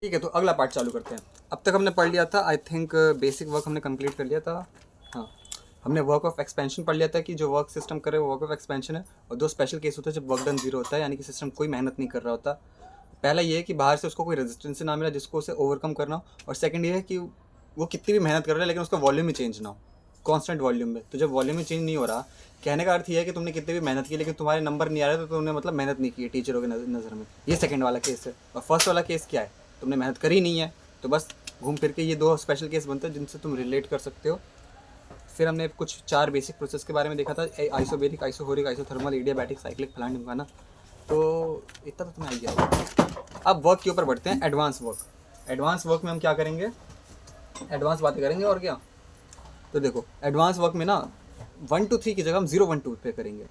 ठीक है, तो अगला पार्ट चालू करते हैं। अब तक हमने पढ़ लिया था, आई थिंक बेसिक वर्क हमने कंप्लीट कर लिया था। हाँ, हमने वर्क ऑफ एक्सपेंशन पढ़ लिया था कि जो वर्क सिस्टम करे वो वर्क ऑफ एक्सपेंशन है। और दो स्पेशल केस होते हैं जब वर्क डन जीरो होता है, यानी कि सिस्टम कोई मेहनत नहीं कर रहा होता। पहला ये है कि बाहर से उसको कोई रेजिस्टेंस ना मिला जिसको उसे ओवरकम करना हो, और सेकंड ये है कि वो कितनी भी मेहनत कर रहा है लेकिन उसका वॉल्यूम ही चेंज ना हो, कांस्टेंट वॉल्यूम में। तो जब वॉल्यूम ही चेंज नहीं हो रहा, कहने का अर्थ ये है कि तुमने कितनी भी मेहनत की लेकिन तुम्हारे नंबर नहीं आ रहे, तो तुमने मतलब मेहनत नहीं की है टीचरों की नज़र में। ये सेकंड वाला केस है। और फर्स्ट वाला केस क्या है, तुमने मेहनत करी नहीं है, तो बस घूम फिर के ये दो स्पेशल केस बनते हैं जिनसे तुम रिलेट कर सकते हो। फिर हमने कुछ 4 बेसिक प्रोसेस के बारे में देखा था, आइसोबेरिक, आइसोहोरिक, आइसोथर्मल, एडियाबैटिक, साइक्लिक, फलाना ढिमकाना। तो इतना तो तुम्हें आ गया होगा। अब वर्क के ऊपर बढ़ते हैं, एडवांस वर्क। एडवांस वर्क में हम क्या करेंगे, एडवांस बातें करेंगे और क्या। तो देखो, एडवांस वर्क में ना 1 to 3 की जगह हम 0 1 2 पे करेंगे।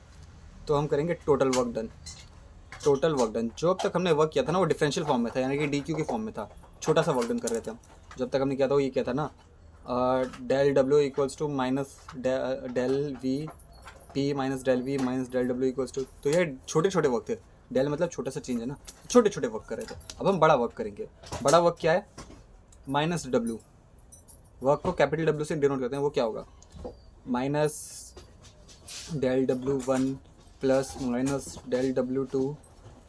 तो हम करेंगे total work done. Total work done, जो अब तक हमने वर्क किया था ना वो डिफरेंशियल फॉर्म में था, यानी कि डी क्यू के फॉर्म में था। छोटा सा वर्क डन कर रहे थे हम। जब तक हमने किया था वो ये क्या था ना, del W equals to minus del V P minus del V minus del W equals to. तो ये छोटे छोटे वर्क थे। डेल मतलब छोटा सा चेंज है ना, छोटे छोटे वर्क कर रहे थे। अब हम बड़ा वर्क करेंगे। बड़ा वर्क क्या है, माइनस डब्ल्यू। वर्क को कैपिटल डब्ल्यू से डिनोट करते हैं, वो क्या होगा, minus del W one plus minus del W two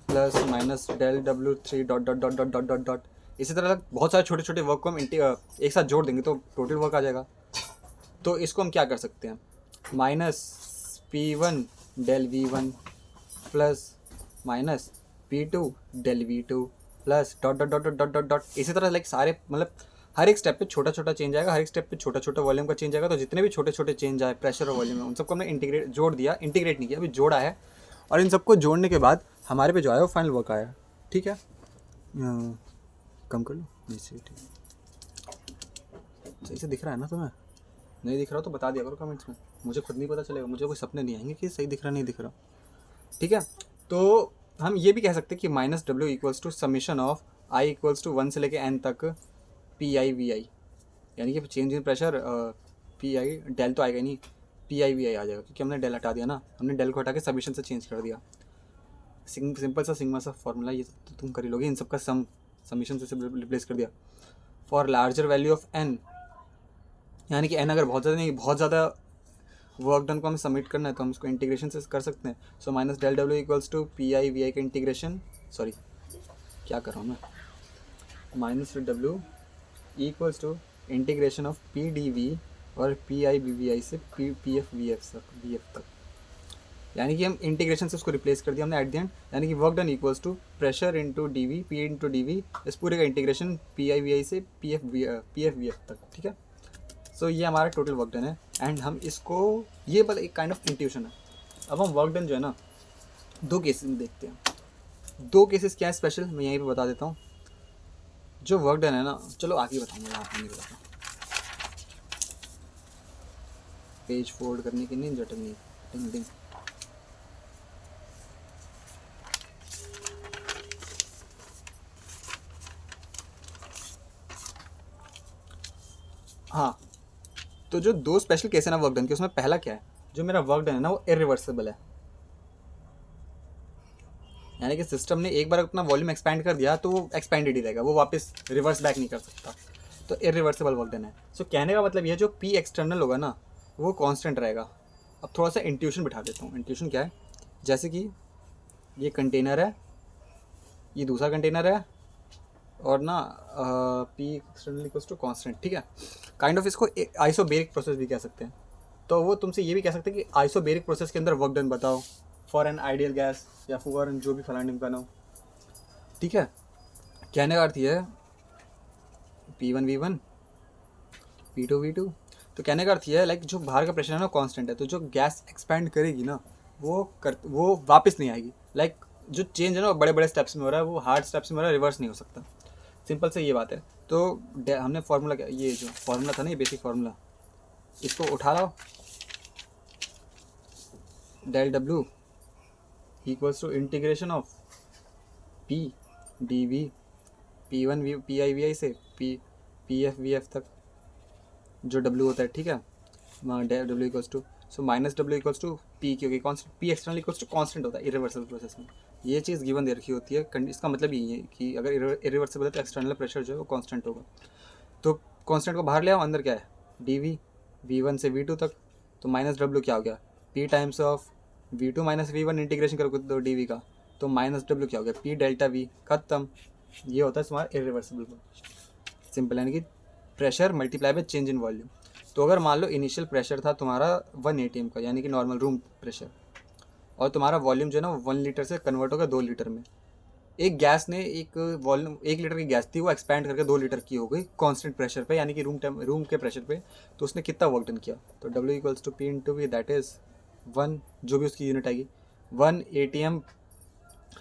plus minus del W three dot dot dot dot dot dot dot. इसी तरह बहुत सारे छोटे छोटे वर्क को हम एक साथ जोड़ देंगे तो टोटल वर्क आ जाएगा। तो इसको हम क्या कर सकते हैं, minus P one del V one plus minus P two del V two plus dot dot dot dot dot dot. इसी तरह लाइक सारे मतलब हर एक स्टेप पे छोटा छोटा चेंज आएगा, हर एक स्टेप पे छोटा छोटा वॉल्यूम का चेंज आएगा। तो जितने भी छोटे छोटे चेंज आए प्रेशर और वॉल्यूम में, उन सबको हमने इंटीग्रेट जोड़ दिया, इंटीग्रेट नहीं किया, अभी जोड़ा है। और इन सबको जोड़ने के बाद हमारे पे जो आया वो फाइनल वर्क आया। ठीक है, कम कर लो, नहीं सही, ठीक सही से दिख रहा है ना तुम्हें? नहीं दिख रहा तो बता दिया करो कमेंट्स में, मुझे खुद नहीं पता चलेगा, मुझे कोई सपने नहीं आएंगे कि सही दिख रहा नहीं दिख रहा। ठीक है, तो हम ये भी कह सकते हैं कि minus W equals to summation of I equals to 1 से लेके n तक पी आई वी आई, यानी कि change in pressure P I, del तो आएगा ही नहीं, पी आई वी आई आ जाएगा क्योंकि हमने डेल हटा दिया ना, हमने डेल को हटा के समीशन से चेंज कर दिया। सिंपल सा सिग्मा सा फॉर्मूला, ये तो तुम कर ही लोगे, इन सबका समीशन से रिप्लेस कर दिया। For larger value of n, यानी कि n अगर बहुत ज़्यादा नहीं, बहुत ज़्यादा वर्क डन को हमें सबमिट करना है तो हम इसको इंटीग्रेशन से कर सकते हैं। So minus del W equals to p I we i का इंटीग्रेशन, सॉरी क्या कर रहा हूँ मैं, minus W equals to integration of p d v और पी आई बी वी आई से पी एफ वी एफ तक, यानी कि हम इंटीग्रेशन से उसको रिप्लेस कर दिया हमने एट द एंड। यानी कि work done equals to pressure into D we P into D V, इस पूरे का इंटीग्रेशन पी आई वी आई से पी एफ वी एफ तक। ठीक है, सो ये हमारा टोटल वर्क डन है। एंड हम इसको, ये बस एक काइंड ऑफ इंट्यूशन है। अब हम वर्क डन जो है ना दो केसेस में देखते हैं। दो केसेस क्या है स्पेशल, मैं यहीं पे बता देता हूँ। जो वर्क डन है ना, चलो आगे बताऊँगा, यहाँ पर नहीं बताता, पेज फोल्ड करने की नहीं जटन नहीं, डिंग डिंग। हाँ, तो जो दो स्पेशल केस है ना वर्क डन के, उसमें पहला क्या है, जो मेरा वर्क डन है ना वो इरिवर्सिबल है, यानी कि सिस्टम ने एक बार अपना वॉल्यूम एक्सपैंड कर दिया तो वो एक्सपैंडेड ही रहेगा, वो वापस रिवर्स बैक नहीं कर सकता। तो इरिवर्सिबल वर्क डन है। सो कहने का मतलब ये है जो पी एक्सटर्नल होगा ना वो कांस्टेंट रहेगा। अब थोड़ा सा इंट्यूशन बिठा देता हूँ। इंट्यूशन क्या है, जैसे कि ये कंटेनर है, ये दूसरा कंटेनर है, और ना P external equals to constant. ठीक है, काइंड ऑफ इसको आइसोबेरिक प्रोसेस भी कह सकते हैं। तो वो तुमसे ये भी कह सकते हैं कि आइसोबेरिक प्रोसेस के अंदर वर्क डन बताओ फॉर एन आइडियल गैस या फॉर जो भी फलाना ढिमकाना हो। ठीक है, कहने का अर्थ ये है P one V one P two V two. तो कहने का अर्थ ये है लाइक जो बाहर का प्रेशर है ना कांस्टेंट है, तो जो गैस एक्सपैंड करेगी ना वो वापस नहीं आएगी। लाइक जो चेंज है ना बड़े बड़े स्टेप्स में हो रहा है, वो हार्ड स्टेप्स में हो रहा है, रिवर्स नहीं हो सकता। सिंपल से ये बात है। तो हमने फार्मूला क्या, ये जो फार्मूला था ना, ये बेसिक फार्मूला, इसको उठा लो, del W equals to integration of p d we p one v p I we आई से पी एफ वी एफ तक जो डब्ल्यू होता है। ठीक है, W equals to, so minus W equals to P, क्योंकि constant P external equals to constant होता है इरिवर्सिबल प्रोसेस में। ये चीज़ गिवन दे रखी होती है। इसका मतलब यही है कि अगर इरिवर्सिबल है तो एक्सटर्नल प्रेशर जो है वो कांस्टेंट होगा। तो कांस्टेंट को बाहर ले आओ, अंदर क्या है dv, v1 से v2 तक, तो माइनस डब्ल्यू क्या हो गया p times of v2 minus v1, integration करोगे तो dv का, तो माइनस डब्ल्यू क्या हो गया p डेल्टा v, खत्म। ये होता है तुम्हारा इरिवर्सिबल सिंपल, यानी कि pressure multiply by change in volume. तो अगर मान लो इनिशियल प्रेशर था तुम्हारा 1 atm का, यानी कि नॉर्मल रूम प्रेशर, और तुम्हारा वॉल्यूम जो है ना वो 1 लीटर से कन्वर्ट होगा 2 लीटर में। एक गैस ने एक वॉल्यूम 1 लीटर की गैस थी, वो एक्सपैंड करके 2 लीटर की हो गई कांस्टेंट प्रेशर पे, यानी कि रूम के प्रेशर पे। तो उसने कितना वर्क डन किया, तो W equals to P into V, that is 1, जो भी उसकी यूनिट आएगी 1 ATM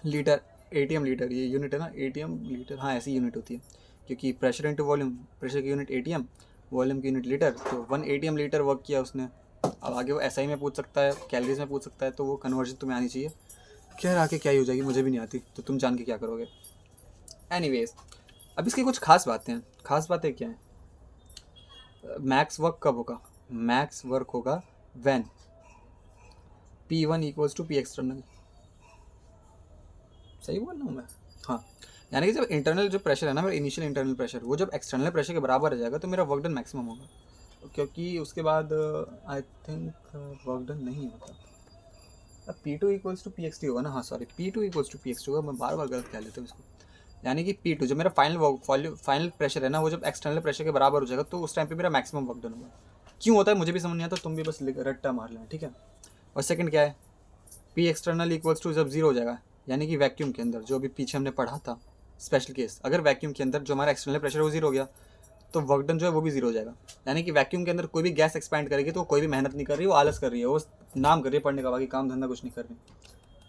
लीटर। ATM लीटर ये यूनिट है ना, ATM लीटर, हाँ ऐसी यूनिट होती है, क्योंकि प्रेशर इंटू वॉल्यूम, प्रेशर की यूनिट ATM, वॉल्यूम की यूनिट लीटर, तो 1 ATM लीटर वर्क किया उसने। अब आगे वो SI में पूछ सकता है, कैलोरीज में पूछ सकता है, तो वो कन्वर्जन तुम्हें आनी चाहिए। खैर आके क्या यूज आएगी मुझे भी नहीं आती, तो तुम जान के क्या करोगे। एनीवेज, अब इसकी कुछ खास बातें हैं। खास बातें क्या हैं? मैक्स वर्क कब होगा? मैक्स वर्क होगा when P1 equals to P external. सही बोल रहा हूँ मैं? हाँ, यानी कि जब इंटरनल जो प्रेशर है ना, मेरा इनिशियल इंटरनल प्रेशर, वो जब एक्सटर्नल प्रेशर के बराबर हो जाएगा तो मेरा वर्क डन मैक्सिमम होगा, क्योंकि उसके बाद आई थिंक वर्क डन नहीं होता। अब P2 इक्वल्स टू PXT होगा ना, हाँ sorry, P2 equals to PXT होगा, मैं बार बार गलत कह लेता हूँ इसको। यानी कि P2 जो मेरा फाइनल प्रेशर है ना, वो जब एक्सटर्नल प्रेशर के बराबर हो जाएगा तो उस टाइम पे मेरा मैक्सिमम वर्क डन होगा। क्यों होता है मुझे भी समझ नहीं आता, तुम भी बस रट्टा मार लेना, ठीक है। और सेकंड क्या है, P एक्सटर्नल इक्वल्स टू जब जीरो हो जाएगा, यानी कि वैक्यूम के अंदर, जो अभी पीछे हमने पढ़ा था स्पेशल केस, अगर वैक्यूम के अंदर जो हमारा एक्सटर्नल प्रेशर वो जीरो हो गया तो वर्क डन जो है वो भी जीरो हो जाएगा। यानी कि वैक्यूम के अंदर कोई भी गैस एक्सपैंड करेगी तो कोई भी मेहनत नहीं कर रही, वो आलस कर रही है, वो नाम कर रही है पढ़ने का, बाकी काम धंधा कुछ नहीं कर रही,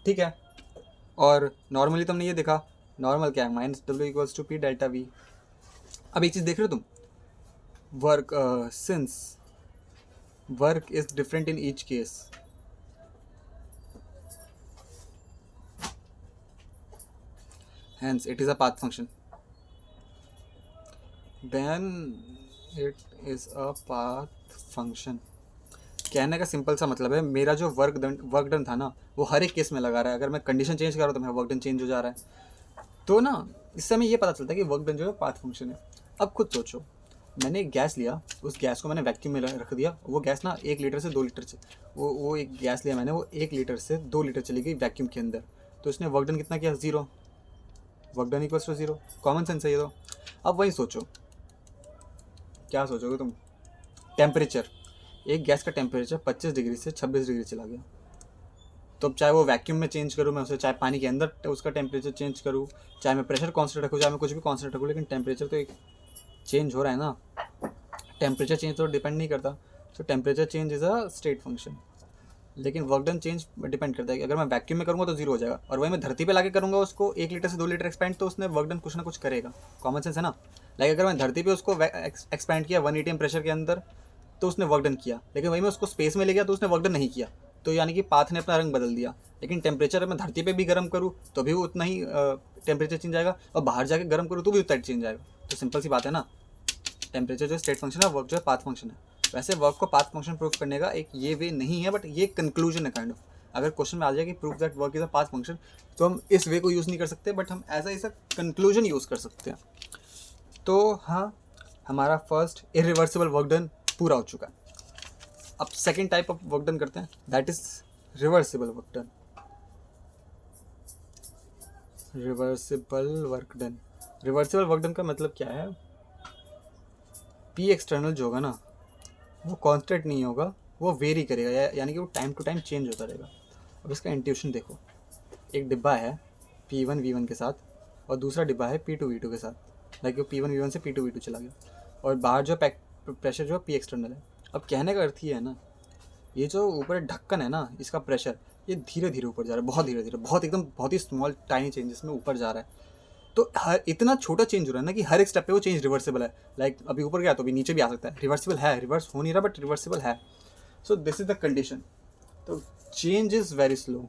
ठीक है। और नॉर्मली तुमने ये देखा, नॉर्मल क्या है, minus W equals to P delta V. अब एक चीज़ देख रहे हो तुम, work since work is different in each case, hence it is a path function, then it is a path function। कहने का सिंपल सा मतलब है, मेरा जो वर्क डन था ना वो हर एक केस में लगा रहा है। अगर मैं कंडीशन चेंज कर रहा हूँ तो मेरा वर्क डन चेंज हो जा रहा है। तो ना इससे हमें ये पता चलता है कि वर्क डन जो है पाथ फंक्शन है। अब खुद सोचो, मैंने एक गैस लिया, उस गैस को मैंने वैक्यूम में रख दिया, वो गैस ना 1 लीटर से 2 लीटर से, वो एक गैस लिया मैंने, वो 1 लीटर से 2 लीटर चली गई वैक्यूम के अंदर, तो इसने वर्क डन कितना किया, zero. Work done equals to zero, common sense है ये तो। अब वही सोचो, क्या सोचोगे तुम, टेम्परेचर, एक गैस का टेम्परेचर 25 डिग्री से 26 डिग्री चला गया, तो अब चाहे वो वैक्यूम में चेंज करूँ मैं उसे, चाहे पानी के अंदर उसका टेम्परेचर चेंज करूँ, चाहे मैं प्रेशर कॉन्स्टेंट रखूँ, चाहे मैं कुछ भी कॉन्स्टेंट रखूँ, लेकिन टेम्परेचर तो एक चेंज हो रहा है ना। टेम्परेचर चेंज तो डिपेंड नहीं करता, तो temperature change is a state function, लेकिन वर्क डन चेंज डिपेंड करता है कि अगर मैं वैक्यूम में करूँगा तो जीरो हो जाएगा, और वही मैं धरती पे लाके करूँगा उसको 1 लीटर से 2 लीटर एक्सपैंड, तो उसने वर्क डन कुछ ना कुछ करेगा, कॉमन सेंस है ना। लाइक अगर मैं धरती पे उसको एक्सपैंड किया 1 ATM प्रेशर के अंदर तो उसने वर्क डन किया, लेकिन वही मैं उसको स्पेस में ले गया तो उसने वर्क डन नहीं किया, तो यानी कि पाथ ने अपना रंग बदल दिया। लेकिन टेम्परेचर मैं धरती पे भी गर्म करूँ तो भी उतना ही टेम्परेचर चेंज आएगा, और बाहर जाके गर्म करूँ तो भी उतना चेंज आएगा। तो सिंपल सी बात है ना, टेम्परेचर जो स्टेट फंक्शन है, वर्क जो है पाथ फंक्शन है। वैसे वर्क को पाथ फंक्शन प्रूव करने का एक ये वे नहीं है, बट ये कंक्लूजन है काइंड ऑफ। अगर क्वेश्चन में आ जाए कि prove that work is a path function, तो हम इस वे को यूज़ नहीं कर सकते, बट हम एज अ कंक्लूजन यूज़ कर सकते हैं। तो हाँ, हमारा फर्स्ट इरिवर्सिबल वर्क डन पूरा हो चुका है। अब second type of work done करते हैं, that is reversible work done. Reversible work done, reversible work done का मतलब क्या है, पी एक्सटर्नल जो होगा ना वो कांस्टेंट नहीं होगा, वो वेरी करेगा, यानी कि वो टाइम टू टाइम चेंज होता रहेगा। अब इसका इंट्यूशन देखो, एक डिब्बा है P1 V1 के साथ, और दूसरा डिब्बा है P2 V2 के साथ, लाइक P1 V1 से P2 V2 चला गया, और बाहर जो प्रेशर जो P एक्सटर्नल है। अब कहने का अर्थ ये है ना, ये जो ऊपर ढक्कन है ना, इसका प्रेशर ये धीरे धीरे ऊपर जा रहा है, बहुत धीरे धीरे, बहुत एकदम बहुत ही स्मॉल टाइनी चेंजेस में ऊपर जा रहा है। तो हर इतना छोटा चेंज हो रहा है ना कि हर एक स्टेप पे वो चेंज रिवर्सिबल है। लाइक अभी ऊपर गया तो अभी नीचे भी आ सकता है, रिवर्सिबल है, रिवर्स हो नहीं रहा बट रिवर्सिबल है। So this is the condition. तो change is very slow,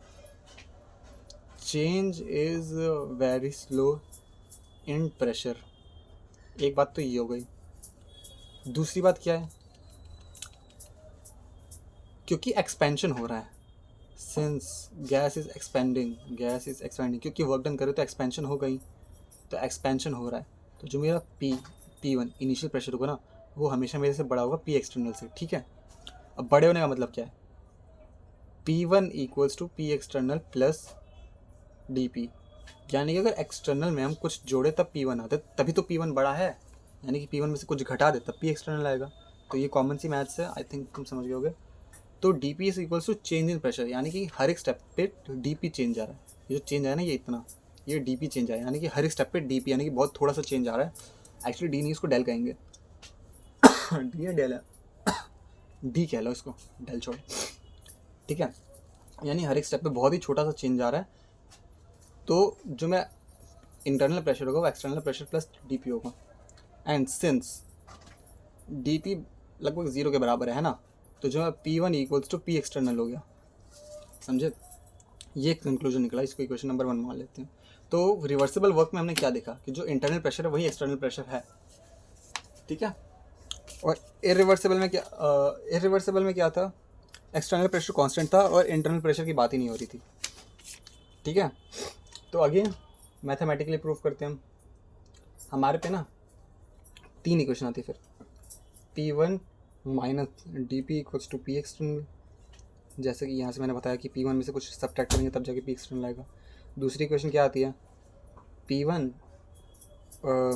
change is very slow in pressure. एक बात तो ये हो गई। दूसरी बात क्या है, क्योंकि एक्सपेंशन हो रहा है, सिंस गैस इज एक्सपेंडिंग, क्योंकि वर्क डन करे तो एक्सपेंशन हो गई, तो एक्सपेंशन हो रहा है, तो जो मेरा P1 इनिशियल प्रेशर होगा ना वो हमेशा मेरे से बड़ा होगा P एक्सटर्नल से, ठीक है। अब बड़े होने का मतलब क्या है, P1 equals to P external plus DP, यानी कि अगर एक्सटर्नल में हम कुछ जोड़े तब P1 आता है, तभी तो P1 बड़ा है, यानी कि P1 में से कुछ घटा दे तब P एक्सटर्नल आएगा। तो ये कॉमन सी मैथ्स है, आई थिंक तुम समझ गए होगे। तो DP is equals to change in pressure, यानी कि हर एक स्टेप पे DP चेंज आ रहा है, ये जो चेंज आया ना ये इतना, ये DP चेंज आया, यानी कि हर एक स्टेप पे DP यानी कि बहुत थोड़ा सा चेंज आ रहा है। एक्चुअली डी नहीं, इसको डेल कहेंगे डी है डेल है, डी कह लो इसको, डेल छोड़, ठीक है। यानी हर एक स्टेप पे बहुत ही छोटा सा चेंज आ रहा है, तो जो मैं इंटरनल प्रेशर होगा वो एक्सटर्नल प्रेशर प्लस DP होगा। एंड सिंस DP लगभग 0 के बराबर है ना, तो जो P1 equals to P external हो गया, समझे, ये कंक्लूजन निकला, इसको इक्वेशन नंबर 1 मान लेते हैं। तो रिवर्सिबल वर्क में हमने क्या देखा कि जो इंटरनल प्रेशर है वही एक्सटर्नल प्रेशर है, ठीक है। और इरिवर्सिबल में क्या था, एक्सटर्नल प्रेशर कांस्टेंट था और इंटरनल प्रेशर की बात ही नहीं हो रही थी, ठीक है। तो अगेन मैथमेटिकली प्रूव करते हैं हम, हमारे पे ना 3 इक्वेशन आती है, फिर P1 minus DP equals to P external, जैसे कि यहाँ से मैंने बताया कि P1 में से कुछ सब्ट्रैक्ट करेंगे तब जाके P एक्सटर्नल आएगा। दूसरी इक्वेशन क्या आती है, P1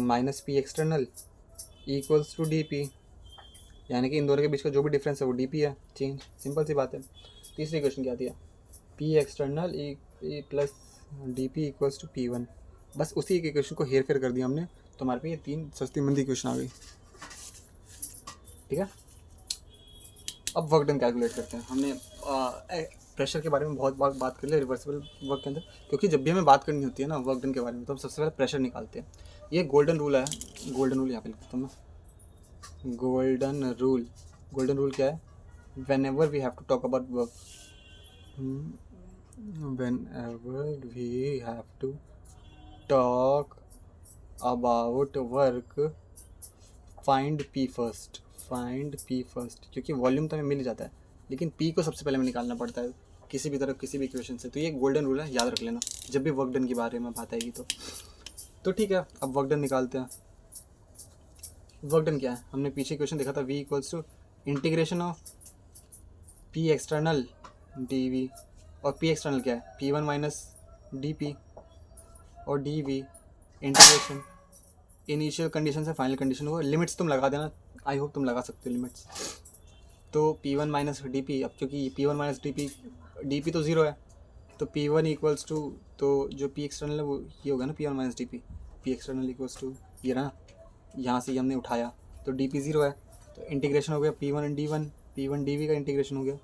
minus P external equals to DP, यानी कि इन दोनों के बीच का जो भी डिफरेंस है वो DP है, चेंज, सिंपल सी बात है। तीसरी इक्वेशन क्या आती है, P external E plus DP equals to P1, बस उसी एक इक्वेशन को हेर फेर कर दिया हमने, तो हमारे पे ये 3 सस्ती मंदी इक्वेशन आ गई, ठीक है। अब वर्क डन कैलकुलेट करते हैं। हमने प्रेशर के बारे में बहुत बात कर लिया रिवर्सिबल वर्क के अंदर, क्योंकि जब भी हमें बात करनी होती है ना वर्क डन के बारे में तो हम सबसे पहले प्रेशर निकालते हैं। ये गोल्डन रूल है, गोल्डन रूल यहाँ पे लिखता हूँ मैं, गोल्डन रूल क्या है, whenever we have to talk about work, whenever we have to talk about work, find P first, क्योंकि वॉल्यूम तो हमें मिल जाता है लेकिन P को सबसे पहले हमें निकालना पड़ता है किसी भी तरह किसी भी इक्वेशन से। तो ये गोल्डन रूल है, याद रख लेना जब भी वर्क डन के बारे में बात आएगी तो ठीक है। अब वर्क डन निकालते हैं। वर्क डन क्या है, हमने पीछे इक्वेशन देखा था, V equals to integration of P external dV, और P एक्सटर्नल क्या है, P1 माइनस DP, और DV इंटीग्रेशन इनिशियल कंडीशन से फाइनल कंडीशन होगा। लिमिट्स तुम लगा देना, आई होप तुम लगा सकते हो लिमिट्स। तो P1 माइनस DP, अब क्योंकि P1 माइनस DP तो 0 है, तो P1 इक्वल्स टू, तो जो P एक्सटर्नल है वो ये होगा ना, P1 minus DP, P external equals to ये ना, यहाँ से हमने उठाया तो DP 0 है, तो इंटीग्रेशन हो गया P1 DV का इंटीग्रेशन हो गया।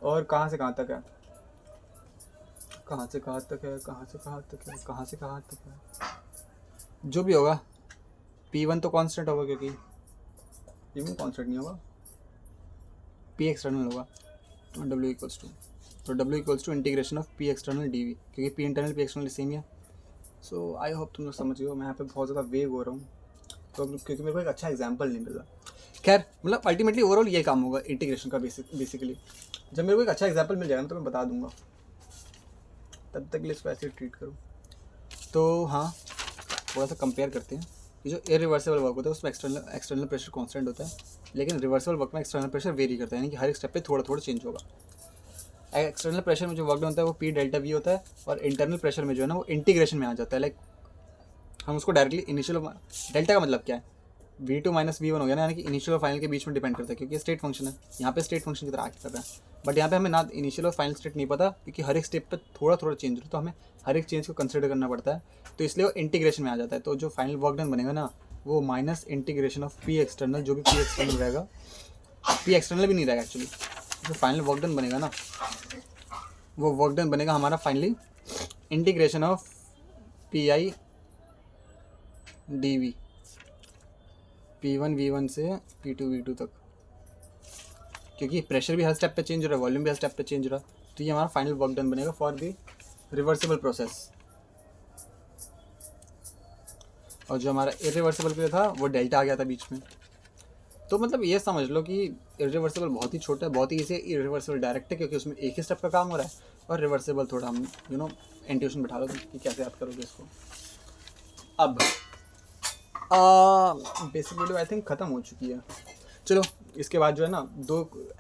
और कहाँ से कहाँ तक है, जो भी होगा P1 तो कांस्टेंट होगा, क्योंकि P1 कांस्टेंट नहीं होगा, P एक्सटर्नल होगा, W equals to integration of P external DV, क्योंकि P internal P external same है। सो आई होप तुम लोग समझ गए हो, मैं यहाँ पे बहुत ज़्यादा वेग हो रहा हूँ तो क्योंकि मेरे को एक अच्छा एग्जाम्पल नहीं मिल रहा। खैर मतलब अल्टीमेटली ओवरऑल ये काम होगा इंटीग्रेशन का बेसिकली, जब मेरे को एक अच्छा एग्जाम्पल मिल जाएगा तो मैं बता दूंगा, तब तक इसको ऐसे ट्रीट करूँ। तो हाँ, थोड़ा सा कंपेयर करते हैं। ये जो इरिवर्सिबल वर्क होता है उसमें एक्सटर्नल प्रेशर कांस्टेंट होता है, लेकिन रिवर्सिबल वर्क में एक्सटर्नल प्रेशर वेरी करता है, यानी कि हर एक स्टेप पे थोड़ा थोड़ा चेंज होगा। एक्सटर्नल प्रेशर में जो वर्क डन होता है वो P डेल्टा V होता है, और इंटरनल प्रेशर में जो है ना वो इंटीग्रेशन में आ जाता है। लाइक हम उसको डायरेक्टली इनिशियल, डेल्टा का मतलब क्या है, V2 माइनस V1 हो गया ना, यानी कि इनिशियल और फाइनल के बीच में डिपेंड करता है, क्योंकि स्टेट फंक्शन है, यहाँ पे स्टेट फंक्शन की तरह आके कर रहा है। बट यहाँ पे हमें ना इनिशियल और फाइनल स्टेट नहीं पता, क्योंकि हर एक स्टेप पे थोड़ा थोड़ा चेंज हो, तो हमें हर एक चेंज को कंसिडर करना पड़ता है, तो इसलिए वो इंटीग्रेशन में आ जाता है। तो जो फाइनल वर्क डन बनेगा ना वो minus integration of P external, जो भी P एक्सटर्नल रहेगा, P एक्सटर्नल भी नहीं रहेगा एक्चुअली, जो फाइनल वर्क डन बनेगा ना वो वर्क डन बनेगा हमारा finally integration of PI DV, P1 V1 से P2 V2 तक, क्योंकि प्रेशर भी हर स्टेप पे चेंज हो रहा है, वॉल्यूम भी हर स्टेप पे चेंज हो रहा है। तो ये हमारा फाइनल वर्क डन बनेगा फॉर द रिवर्सिबल प्रोसेस। और जो हमारा इरिवर्सिबल के लिए था वो डेल्टा आ गया था बीच में, तो मतलब ये समझ लो कि इरिवर्सिबल बहुत ही छोटा है, बहुत ही इसे इरिवर्सिबल डायरेक्ट है, क्योंकि उसमें एक ही स्टेप का काम हो रहा है, और रिवर्सिबल थोड़ा हम इंट्यूशन बिठा लो कि कैसे याद करोगे इसको। अब बेसिक वीडियो आई थिंक ख़त्म हो चुकी है। चलो इसके बाद जो है ना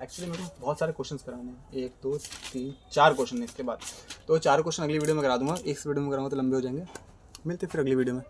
एक्चुअली मेरे को बहुत सारे क्वेश्चंस कराने हैं, 1 2 3 4 क्वेश्चन है इसके बाद, तो 4 क्वेश्चन अगली वीडियो में करा दूंगा, एक वीडियो में कराऊंगा तो लंबे हो जाएंगे। मिलते फिर अगली वीडियो में।